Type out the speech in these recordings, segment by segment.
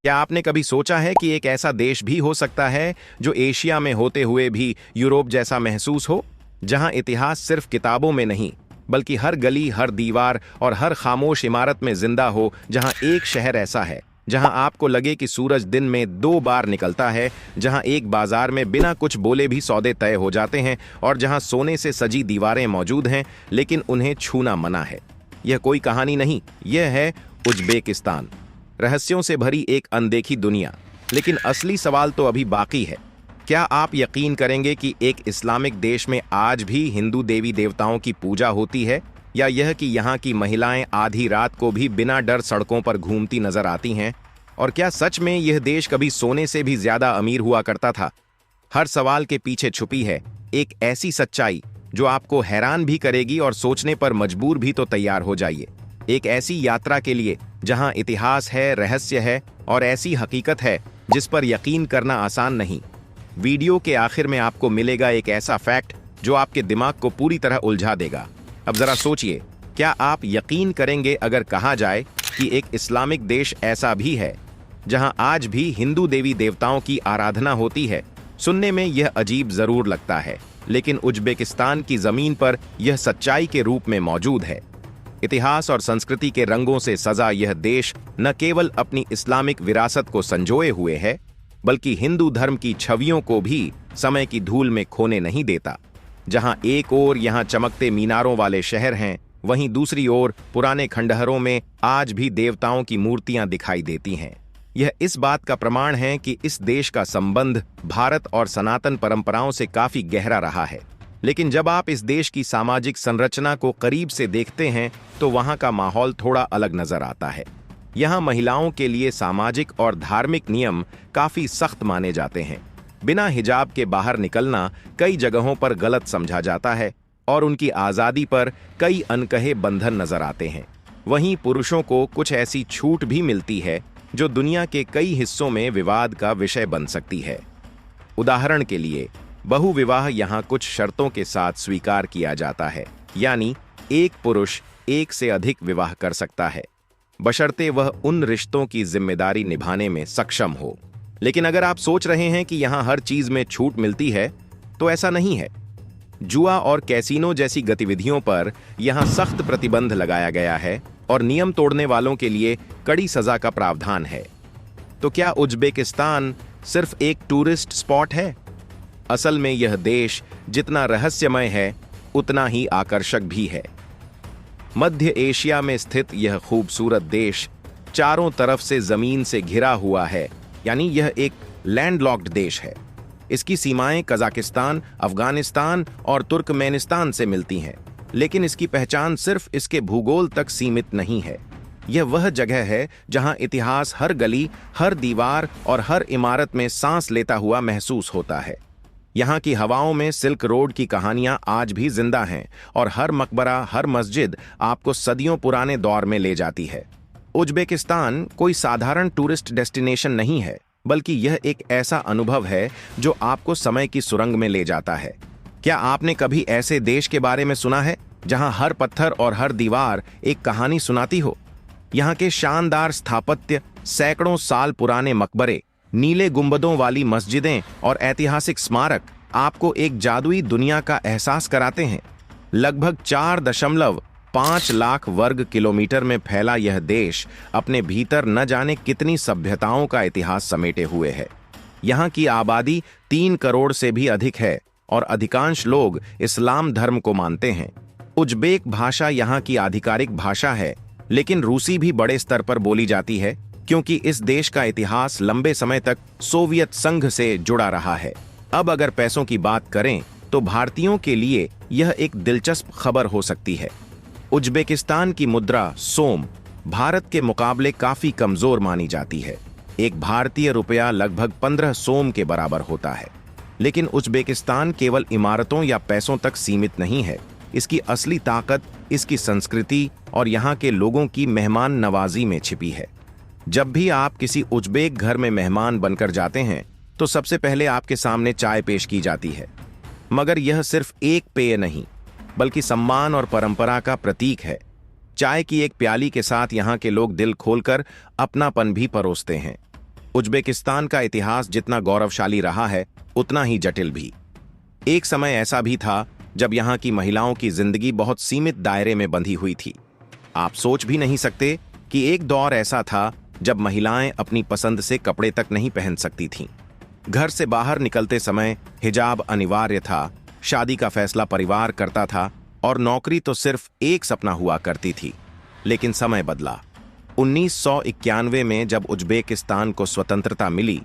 क्या आपने कभी सोचा है कि एक ऐसा देश भी हो सकता है जो एशिया में होते हुए भी यूरोप जैसा महसूस हो, जहां इतिहास सिर्फ किताबों में नहीं बल्कि हर गली, हर दीवार और हर खामोश इमारत में जिंदा हो, जहां एक शहर ऐसा है जहां आपको लगे कि सूरज दिन में 2 बार निकलता है, जहां एक बाजार में बिना कुछ बोले भी सौदे तय हो जाते हैं और जहां सोने से सजी दीवारें मौजूद हैं लेकिन उन्हें छूना मना है। यह कोई कहानी नहीं, यह है उज्बेकिस्तान, रहस्यों से भरी एक अनदेखी दुनिया। लेकिन असली सवाल तो अभी बाकी है। क्या आप यकीन करेंगे कि एक इस्लामिक देश में आज भी हिंदू देवी देवताओं की पूजा होती है, या यह कि यहाँ की महिलाएं आधी रात को भी बिना डर सड़कों पर घूमती नजर आती हैं? और क्या सच में यह देश कभी सोने से भी ज्यादा अमीर हुआ करता था? हर सवाल के पीछे छुपी है एक ऐसी सच्चाई जो आपको हैरान भी करेगी और सोचने पर मजबूर भी। तो तैयार हो जाइए एक ऐसी यात्रा के लिए जहां इतिहास है, रहस्य है और ऐसी हकीकत है जिस पर यकीन करना आसान नहीं। वीडियो के आखिर में आपको मिलेगा एक ऐसा फैक्ट जो आपके दिमाग को पूरी तरह उलझा देगा। अब जरा सोचिए, क्या आप यकीन करेंगे अगर कहा जाए कि एक इस्लामिक देश ऐसा भी है जहां आज भी हिंदू देवी देवताओं की आराधना होती है? सुनने में यह अजीब जरूर लगता है, लेकिन उज्बेकिस्तान की जमीन पर यह सच्चाई के रूप में मौजूद है। इतिहास और संस्कृति के रंगों से सजा यह देश न केवल अपनी इस्लामिक विरासत को संजोए हुए है, बल्कि हिंदू धर्म की छवियों को भी समय की धूल में खोने नहीं देता। जहां एक ओर यहां चमकते मीनारों वाले शहर हैं, वहीं दूसरी ओर पुराने खंडहरों में आज भी देवताओं की मूर्तियां दिखाई देती हैं। यह इस बात का प्रमाण है कि इस देश का संबंध भारत और सनातन परंपराओं से काफी गहरा रहा है। लेकिन जब आप इस देश की सामाजिक संरचना को करीब से देखते हैं तो वहां का माहौल थोड़ा अलग नजर आता है। यहाँ महिलाओं के लिए सामाजिक और धार्मिक नियम काफी सख्त माने जाते हैं। बिना हिजाब के बाहर निकलना कई जगहों पर गलत समझा जाता है और उनकी आज़ादी पर कई अनकहे बंधन नजर आते हैं। वहीं पुरुषों को कुछ ऐसी छूट भी मिलती है जो दुनिया के कई हिस्सों में विवाद का विषय बन सकती है। उदाहरण के लिए, बहुविवाह यहाँ कुछ शर्तों के साथ स्वीकार किया जाता है, यानी एक पुरुष एक से अधिक विवाह कर सकता है, बशर्ते वह उन रिश्तों की जिम्मेदारी निभाने में सक्षम हो। लेकिन अगर आप सोच रहे हैं कि यहाँ हर चीज में छूट मिलती है, तो ऐसा नहीं है। जुआ और कैसीनो जैसी गतिविधियों पर यहाँ सख्त प्रतिबंध लगाया गया है और नियम तोड़ने वालों के लिए कड़ी सजा का प्रावधान है। तो क्या उज्बेकिस्तान सिर्फ एक टूरिस्ट स्पॉट है? असल में यह देश जितना रहस्यमय है उतना ही आकर्षक भी है। मध्य एशिया में स्थित यह खूबसूरत देश चारों तरफ से जमीन से घिरा हुआ है, यानी यह एक लैंडलॉक्ड देश है। इसकी सीमाएं कजाकिस्तान, अफगानिस्तान और तुर्कमेनिस्तान से मिलती हैं, लेकिन इसकी पहचान सिर्फ इसके भूगोल तक सीमित नहीं है। यह वह जगह है जहां इतिहास हर गली, हर दीवार और हर इमारत में सांस लेता हुआ महसूस होता है। यहाँ की हवाओं में सिल्क रोड की कहानियां आज भी जिंदा हैं और हर मकबरा, हर मस्जिद आपको सदियों पुराने दौर में ले जाती है। उज्बेकिस्तान कोई साधारण टूरिस्ट डेस्टिनेशन नहीं है, बल्कि यह एक ऐसा अनुभव है जो आपको समय की सुरंग में ले जाता है। क्या आपने कभी ऐसे देश के बारे में सुना है जहां हर पत्थर और हर दीवार एक कहानी सुनाती हो? यहाँ के शानदार स्थापत्य, सैकड़ों साल पुराने मकबरे, नीले गुंबदों वाली मस्जिदें और ऐतिहासिक स्मारक आपको एक जादुई दुनिया का एहसास कराते हैं। लगभग 4.5 लाख वर्ग किलोमीटर में फैला यह देश अपने भीतर न जाने कितनी सभ्यताओं का इतिहास समेटे हुए है। यहाँ की आबादी 3 करोड़ से भी अधिक है और अधिकांश लोग इस्लाम धर्म को मानते हैं। उज्बेक भाषा यहाँ की आधिकारिक भाषा है, लेकिन रूसी भी बड़े स्तर पर बोली जाती है क्योंकि इस देश का इतिहास लंबे समय तक सोवियत संघ से जुड़ा रहा है। अब अगर पैसों की बात करें तो भारतीयों के लिए यह एक दिलचस्प खबर हो सकती है। उज्बेकिस्तान की मुद्रा सोम भारत के मुकाबले काफी कमजोर मानी जाती है। एक भारतीय रुपया लगभग 15 सोम के बराबर होता है। लेकिन उज्बेकिस्तान केवल इमारतों या पैसों तक सीमित नहीं है। इसकी असली ताकत इसकी संस्कृति और यहाँ के लोगों की मेहमान नवाजी में छिपी है। जब भी आप किसी उज्बेक घर में मेहमान बनकर जाते हैं तो सबसे पहले आपके सामने चाय पेश की जाती है, मगर यह सिर्फ एक पेय नहीं बल्कि सम्मान और परंपरा का प्रतीक है। चाय की एक प्याली के साथ यहाँ के लोग दिल खोलकर अपनापन भी परोसते हैं। उज्बेकिस्तान का इतिहास जितना गौरवशाली रहा है उतना ही जटिल भी। एक समय ऐसा भी था जब यहाँ की महिलाओं की जिंदगी बहुत सीमित दायरे में बंधी हुई थी। आप सोच भी नहीं सकते कि एक दौर ऐसा था जब महिलाएं अपनी पसंद से कपड़े तक नहीं पहन सकती थीं। घर से बाहर निकलते समय हिजाब अनिवार्य था, शादी का फैसला परिवार करता था और नौकरी तो सिर्फ एक सपना हुआ करती थी। लेकिन समय बदला। 1991 में जब उज्बेकिस्तान को स्वतंत्रता मिली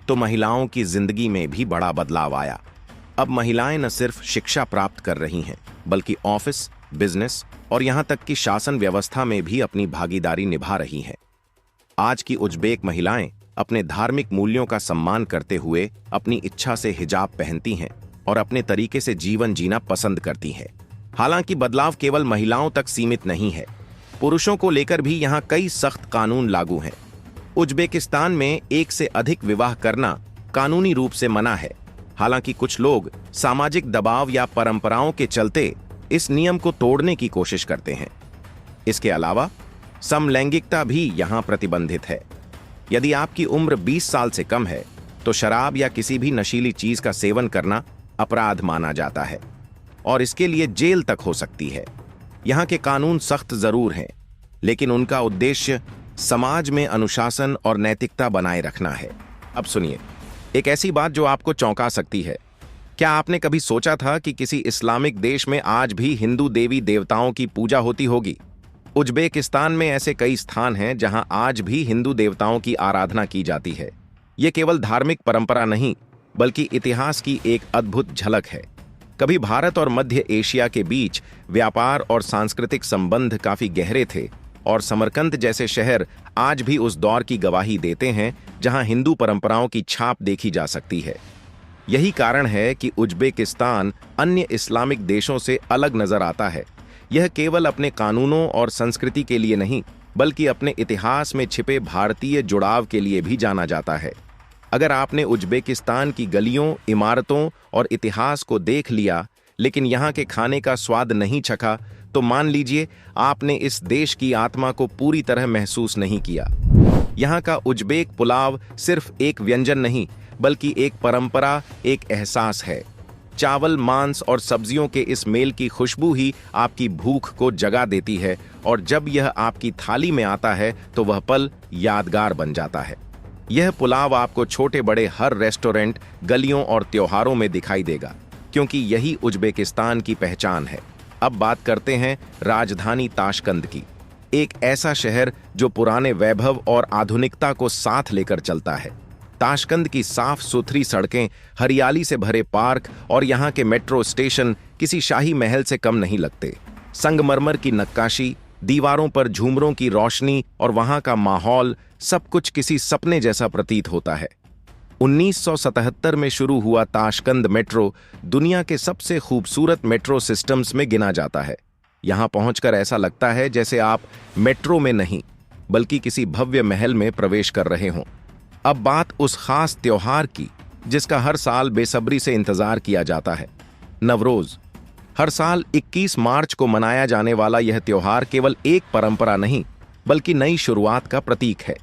तो महिलाओं की जिंदगी में भी बड़ा बदलाव आया। अब महिलाएं न सिर्फ शिक्षा प्राप्त कर रही हैं बल्कि ऑफिस, बिजनेस और यहां तक कि शासन व्यवस्था में भी अपनी भागीदारी निभा रही हैं। आज की उज्बेक महिलाएं अपने धार्मिक मूल्यों का सम्मान करते हुए अपनी इच्छा से हिजाब पहनती हैं और अपने तरीके से जीवन जीना पसंद करती हैं। हालांकि बदलाव केवल महिलाओं तक सीमित नहीं है, पुरुषों को लेकर भी यहाँ कई सख्त कानून लागू हैं। उज्बेकिस्तान में एक से अधिक विवाह करना कानूनी रूप से मना है। हालांकि कुछ लोग सामाजिक दबाव या परंपराओं के चलते इस नियम को तोड़ने की कोशिश करते हैं। इसके अलावा समलैंगिकता भी यहाँ प्रतिबंधित है। यदि आपकी उम्र 20 साल से कम है तो शराब या किसी भी नशीली चीज का सेवन करना अपराध माना जाता है और इसके लिए जेल तक हो सकती है। यहाँ के कानून सख्त जरूर हैं, लेकिन उनका उद्देश्य समाज में अनुशासन और नैतिकता बनाए रखना है। अब सुनिए एक ऐसी बात जो आपको चौंका सकती है। क्या आपने कभी सोचा था कि किसी इस्लामिक देश में आज भी हिंदू देवी देवताओं की पूजा होती होगी? उज्बेकिस्तान में ऐसे कई स्थान हैं जहां आज भी हिंदू देवताओं की आराधना की जाती है। ये केवल धार्मिक परंपरा नहीं बल्कि इतिहास की एक अद्भुत झलक है। कभी भारत और मध्य एशिया के बीच व्यापार और सांस्कृतिक संबंध काफी गहरे थे और समरकंद जैसे शहर आज भी उस दौर की गवाही देते हैं जहां हिंदू परंपराओं की छाप देखी जा सकती है। यही कारण है कि उज्बेकिस्तान अन्य इस्लामिक देशों से अलग नजर आता है। यह केवल अपने कानूनों और संस्कृति के लिए नहीं बल्कि अपने इतिहास में छिपे भारतीय जुड़ाव के लिए भी जाना जाता है। अगर आपने उज्बेकिस्तान की गलियों, इमारतों और इतिहास को देख लिया लेकिन यहाँ के खाने का स्वाद नहीं चखा तो मान लीजिए आपने इस देश की आत्मा को पूरी तरह महसूस नहीं किया। यहाँ का उज्बेक पुलाव सिर्फ एक व्यंजन नहीं बल्कि एक परंपरा, एक एहसास है। चावल, मांस और सब्जियों के इस मेल की खुशबू ही आपकी भूख को जगा देती है और जब यह आपकी थाली में आता है तो वह पल यादगार बन जाता है। यह पुलाव आपको छोटे बड़े हर रेस्टोरेंट, गलियों और त्योहारों में दिखाई देगा क्योंकि यही उज्बेकिस्तान की पहचान है। अब बात करते हैं राजधानी ताशकंद की, एक ऐसा शहर जो पुराने वैभव और आधुनिकता को साथ लेकर चलता है। ताशकंद की साफ सुथरी सड़कें, हरियाली से भरे पार्क और यहाँ के मेट्रो स्टेशन किसी शाही महल से कम नहीं लगते। संगमरमर की नक्काशी, दीवारों पर झूमरों की रोशनी और वहाँ का माहौल, सब कुछ किसी सपने जैसा प्रतीत होता है। 1977 में शुरू हुआ ताशकंद मेट्रो दुनिया के सबसे खूबसूरत मेट्रो सिस्टम्स में गिना जाता है। यहाँ पहुंचकर ऐसा लगता है जैसे आप मेट्रो में नहीं बल्कि किसी भव्य महल में प्रवेश कर रहे हों। अब बात उस खास त्योहार की जिसका हर साल बेसब्री से इंतजार किया जाता है, नवरोज। हर साल 21 मार्च को मनाया जाने वाला यह त्योहार केवल एक परंपरा नहीं बल्कि नई शुरुआत का प्रतीक है।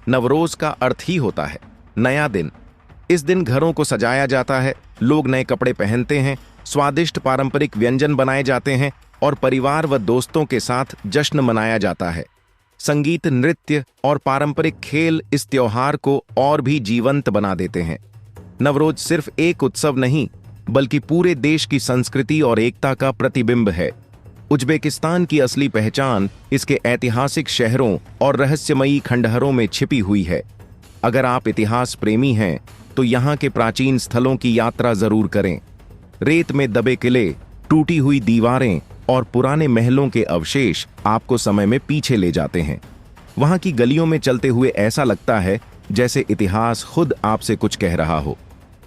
नवरोज का अर्थ ही होता है नया दिन। इस दिन घरों को सजाया जाता है, लोग नए कपड़े पहनते हैं, स्वादिष्ट पारंपरिक व्यंजन बनाए जाते हैं और परिवार व दोस्तों के साथ जश्न मनाया जाता है। संगीत, नृत्य और पारंपरिक खेल इस त्योहार को और भी जीवंत बना देते हैं। नवरोज सिर्फ एक उत्सव नहीं बल्कि पूरे देश की संस्कृति और एकता का प्रतिबिंब है। उज्बेकिस्तान की असली पहचान इसके ऐतिहासिक शहरों और रहस्यमयी खंडहरों में छिपी हुई है। अगर आप इतिहास प्रेमी हैं तो यहाँ के प्राचीन स्थलों की यात्रा जरूर करें। रेत में दबे किले, टूटी हुई दीवारें और पुराने महलों के अवशेष आपको समय में पीछे ले जाते हैं। वहां की गलियों में चलते हुए ऐसा लगता है जैसे इतिहास खुद आपसे कुछ कह रहा हो।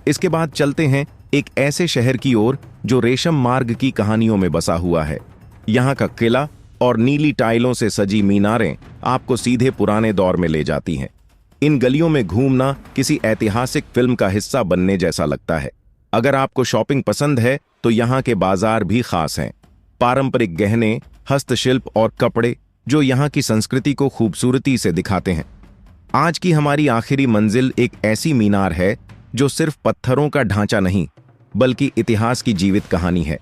इसके बाद चलते हैं एक ऐसे शहर की ओर जो रेशम मार्ग की कहानियों में बसा हुआ है। यहाँ का किला और नीली टाइलों से सजी मीनारें आपको सीधे पुराने दौर में ले जाती हैं। इन गलियों में घूमना किसी ऐतिहासिक फिल्म का हिस्सा बनने जैसा लगता है। अगर आपको शॉपिंग पसंद है तो यहाँ के बाजार भी खास हैं। पारंपरिक गहने, हस्तशिल्प और कपड़े जो यहाँ की संस्कृति को खूबसूरती से दिखाते हैं। आज की हमारी आखिरी मंजिल एक ऐसी मीनार है जो सिर्फ पत्थरों का ढांचा नहीं, बल्कि इतिहास की जीवित कहानी है।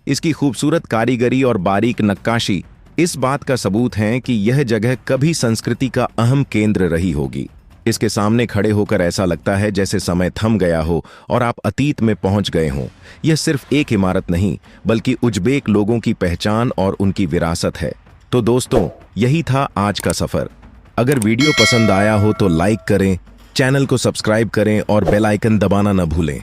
इसकी खूबसूरत कारीगरी और बारीक नक्काशी इस बात का सबूत हैं कि यह जगह कभी संस्कृति का अहम केंद्र रही होगी। इसके सामने खड़े होकर ऐसा लगता है जैसे समय थम गया हो और आप अतीत में पहुंच गए हों। यह सिर्फ एक इमारत नहीं, बल्कि उज़्बेक लोगों की पहचान और उनकी विरासत है। तो दोस्तों, यही था आज का सफर। अगर वीडियो पसंद आया हो तो लाइक करें, चैनल को सब्सक्राइब करें और बेल आइकन दबाना न भूलें।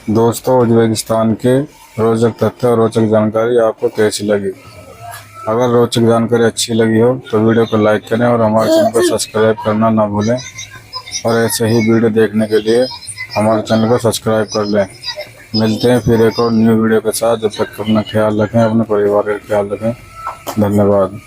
दोस्तों, उज़्बेकिस्तान के रोचक तथ्य और रोचक जानकारी आपको कैसी लगी? अगर रोचक जानकारी अच्छी लगी हो तो वीडियो को लाइक करें और हमारे चैनल को सब्सक्राइब करना ना भूलें। और ऐसे ही वीडियो देखने के लिए हमारे चैनल को सब्सक्राइब कर लें। मिलते हैं फिर एक और न्यू वीडियो के साथ। जब तक अपना ख्याल रखें, अपने परिवार का ख्याल रखें। धन्यवाद।